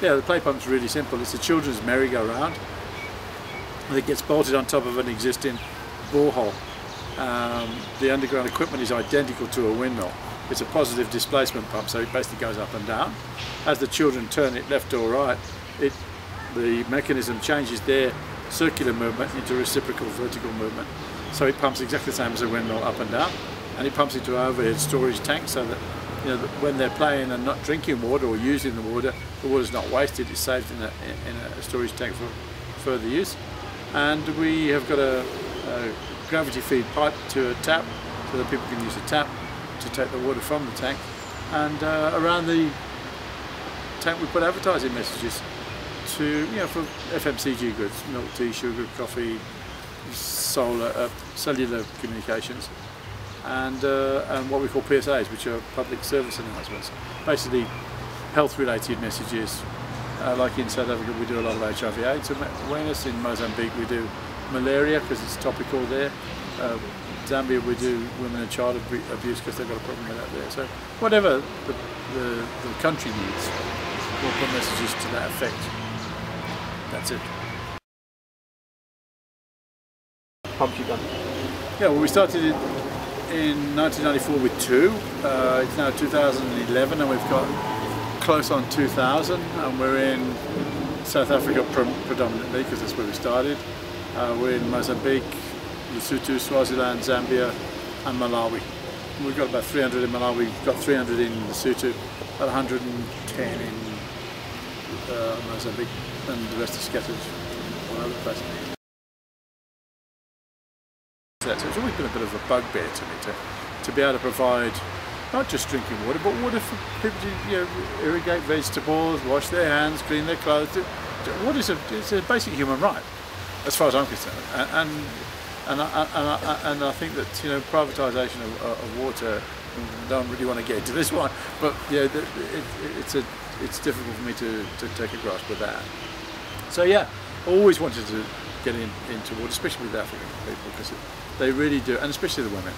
yeah, the play pump's really simple. It's a children's merry-go-round that gets bolted on top of an existing borehole. The underground equipment is identical to a windmill. It's a positive displacement pump, so it basically goes up and down. As the children turn it left or right, the mechanism changes their circular movement into reciprocal vertical movement. So it pumps exactly the same as a windmill, up and down, and it pumps into an overhead storage tank, so that, you know, when they're playing and not drinking water or using the water's not wasted. It's saved in a storage tank for further use. And we have got a gravity feed pipe to a tap, so that people can use a tap to take the water from the tank. And around the tank we put advertising messages to, you know, for FMCG goods, milk, tea, sugar, coffee, cellular communications, and what we call PSAs, which are public service announcements. Basically health-related messages. Like in South Africa we do a lot of HIV/AIDS awareness. In Mozambique we do malaria because it's topical there. Zambia we do women and child abuse because they've got a problem with that there. So whatever the country needs, we'll put messages to that effect. That's it. Pumps you've done? Yeah, well, we started it in 1994 with 2. It's now 2011 and we've got close on 2,000, and we're in South Africa predominantly because that's where we started. We're in Mozambique, Lesotho, Swaziland, Zambia and Malawi. We've got about 300 in Malawi, we've got 300 in Lesotho, about 110 in Mozambique, and the rest are scattered all over the place. So it's always been a bit of a bugbear to me to be able to provide not just drinking water, but water for people to, you know, irrigate vegetables, wash their hands, clean their clothes. Water is a basic human right, as far as I'm concerned. And I think that, you know, privatisation of water, I don't really want to get into this one, but yeah, it's difficult for me to take a grasp of that. So yeah, always wanted to get into water, especially with African people, because they really do, and especially the women.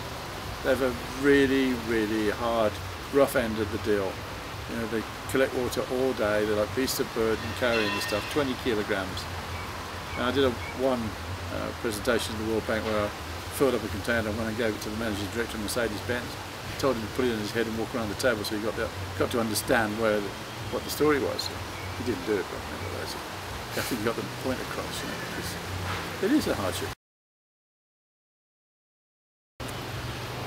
They have a really, really hard, rough end of the deal. You know, they collect water all day. They're like beasts of burden carrying the stuff, 20 kilograms. And I did one presentation at the World Bank where I filled up a container and when I gave it to the managing director of Mercedes-Benz, told him to put it on his head and walk around the table, so he got to understand what the story was. He didn't do it, but nevertheless, I think he got the point across. You know, because it is a hardship.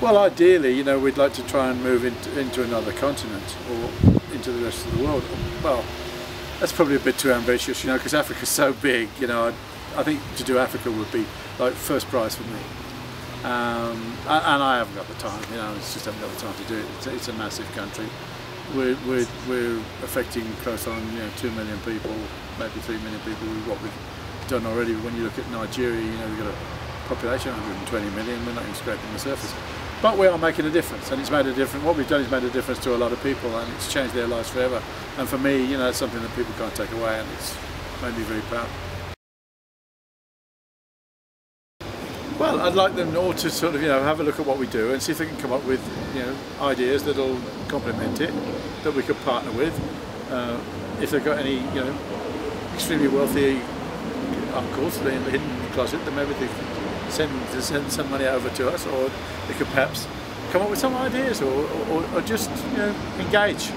Well, ideally, you know, we'd like to try and move into another continent or into the rest of the world. Well, that's probably a bit too ambitious, you know, because Africa's so big. You know, I think to do Africa would be like first prize for me. And I haven't got the time, you know, it's just haven't got the time to do it. It's a massive country. We're affecting close on, you know, 2 million people, maybe 3 million people with what we've done already. When you look at Nigeria, you know, we've got a population of 120 million, we're not even scraping the surface. But we are making a difference, and it's made a difference. What we've done is made a difference to a lot of people, and it's changed their lives forever. And for me, you know, it's something that people can't take away, and it's made me very proud. Well, I'd like them all to sort of, you know, have a look at what we do and see if they can come up with, you know, ideas that'll complement it, that we could partner with. If they've got any, you know, extremely wealthy uncles in the hidden closet, then maybe they can send some money over to us, or they could perhaps come up with some ideas, or just, you know, engage.